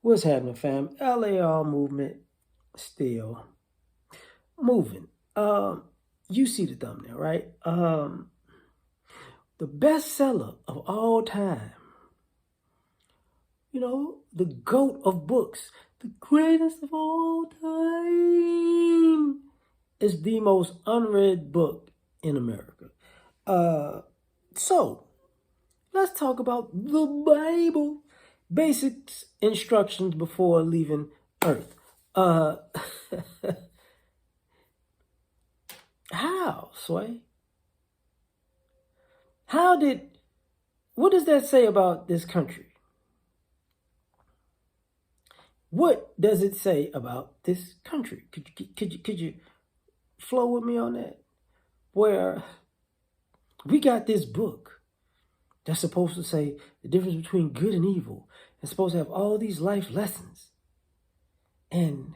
What's happening, fam? L.A.R. movement still moving. You see the thumbnail, right? The bestseller of all time. The GOAT of books, the greatest of all time, is the most unread book in America. So let's talk about the Bible. Basics instructions before leaving Earth. How, Sway? What does that say about this country? What does it say about this country? Could you flow with me on that? Where we got this book that's supposed to say the difference between good and evil. It's supposed to have all these life lessons. And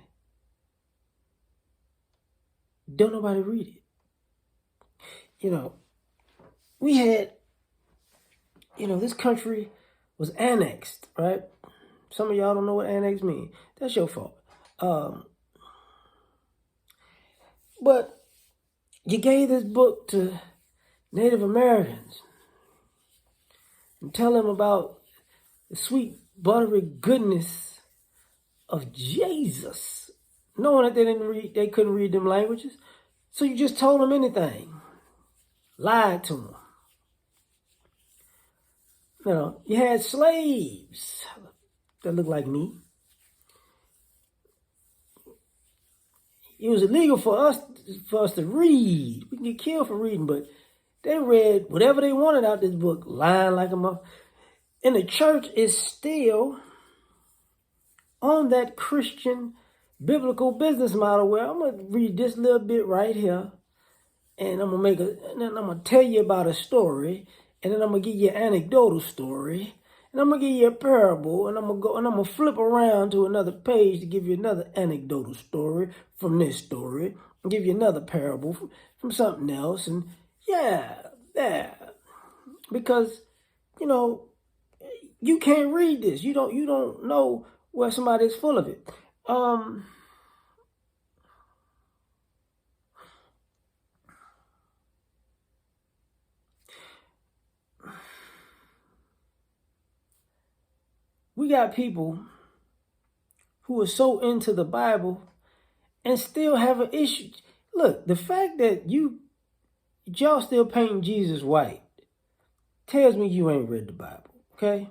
don't nobody read it. We had, this country was annexed, right? Some of y'all don't know what annex means. That's your fault. But you gave this book to Native Americans and tell them about the sweet, buttery goodness of Jesus, knowing that they couldn't read them languages. So you just told them anything, lied to them. You had slaves that looked like me. It was illegal for us to read. We can get killed for reading, but they read whatever they wanted out this book, lying like a mother. And the church is still on that Christian biblical business model where I'm gonna read this little bit right here, and I'm gonna tell you about a story, and then I'm gonna give you an anecdotal story, and I'm gonna give you a parable, and I'm gonna flip around to another page to give you another anecdotal story from this story, and give you another parable from something else, and because you can't read this. You don't know where somebody's full of it. We got people who are so into the Bible and still have an issue. Look, the fact that y'all still painting Jesus white tells me you ain't read the Bible, okay?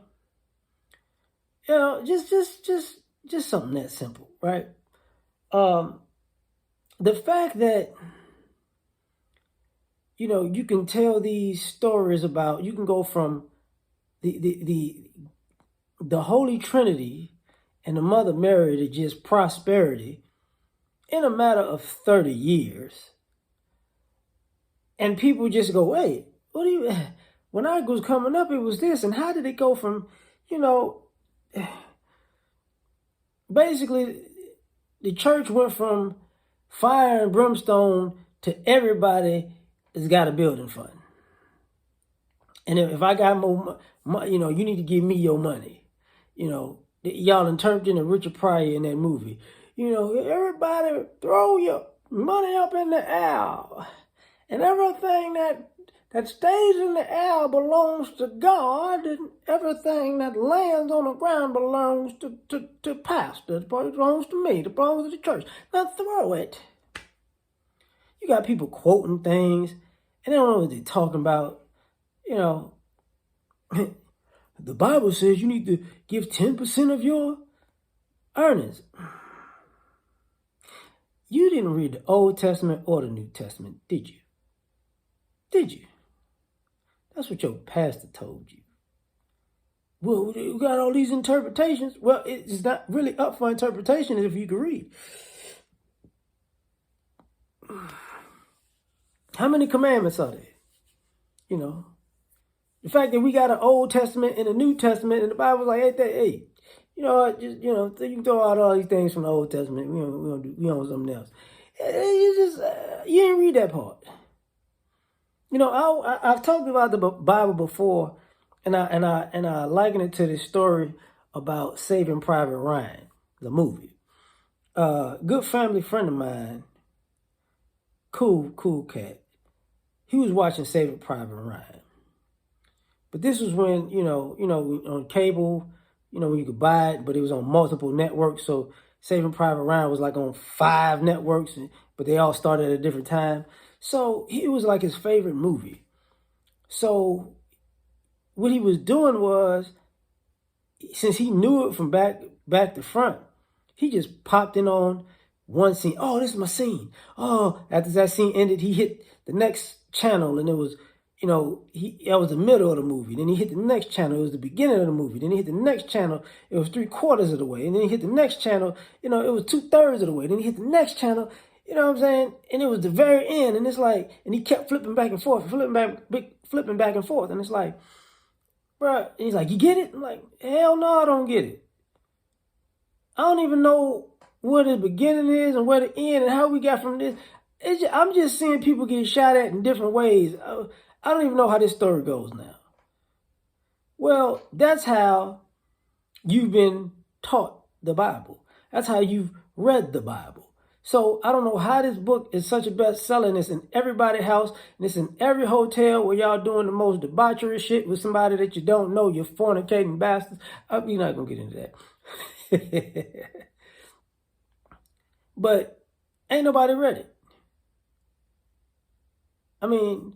Just something that simple, right? The fact that you can tell these stories about, you can go from the Holy Trinity and the Mother Mary to just prosperity in a matter of 30 years. And people just go, wait, when I was coming up, it was this. And how did it go from, basically the church went from fire and brimstone to everybody has got a building fund. And if I got more, you need to give me your money. Y'all done turned into Richard Pryor in that movie. Everybody throw your money up in the air. And everything that stays in the air belongs to God, and everything that lands on the ground belongs to pastor. It belongs to me. It belongs to the church. Now throw it. You got people quoting things, and they don't know what they're talking about. The Bible says you need to give 10% of your earnings. You didn't read the Old Testament or the New Testament, did you? Did you? That's what your pastor told you. Well, you got all these interpretations. Well, it's not really up for interpretation if you can read. How many commandments are there? The fact that we got an Old Testament and a New Testament, and the Bible's like, hey, you can throw out all these things from the Old Testament. We on something else. You didn't read that part. I've talked about the Bible before I liken it to this story about Saving Private Ryan, the movie. Good family friend of mine, cool cat. He was watching Saving Private Ryan. But this was when, on cable, when you could buy it, but it was on multiple networks. So Saving Private Ryan was like on 5 networks, but they all started at a different time. So it was like his favorite movie. So what he was doing was, since he knew it from back to front, he just popped in on one scene. Oh, this is my scene. Oh, after that scene ended, he hit the next channel, and it was, that was the middle of the movie. Then he hit the next channel. It was the beginning of the movie. Then he hit the next channel. It was 3/4 of the way. And then he hit the next channel. It was 2/3 of the way. Then he hit the next channel. You know what I'm saying? And it was the very end. And it's like, and he kept flipping back and forth, flipping back and forth. And it's like, bruh, and he's like, you get it? I'm like, hell no, I don't get it. I don't even know where the beginning is and where the end and how we got from this. I'm just seeing people get shot at in different ways. I don't even know how this story goes now. Well, that's how you've been taught the Bible. That's how you've read the Bible. So I don't know how this book is such a bestseller, and it's in everybody's house, and it's in every hotel where y'all doing the most debaucherous shit with somebody that you don't know, you're fornicating bastards. You're not going to get into that. But ain't nobody read it. I mean,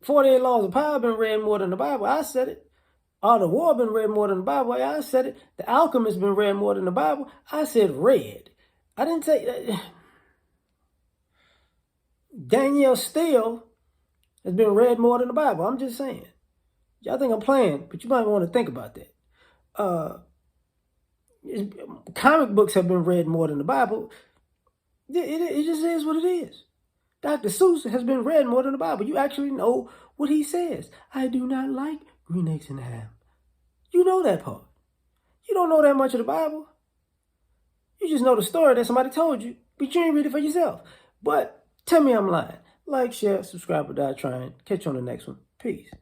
48 Laws of Power been read more than the Bible. I said it. Art of War been read more than the Bible. I said it. The Alchemist been read more than the Bible. I said read. I didn't say that. Danielle Steele has been read more than the Bible. I'm just saying. Y'all think I'm playing, but you might want to think about that. Comic books have been read more than the Bible. It just is what it is. Dr. Seuss has been read more than the Bible. You actually know what he says. I do not like green eggs and ham. You know that part. You don't know that much of the Bible. You just know the story that somebody told you, but you ain't read it for yourself. But tell me I'm lying. Like, share, subscribe, or die trying. Catch you on the next one. Peace.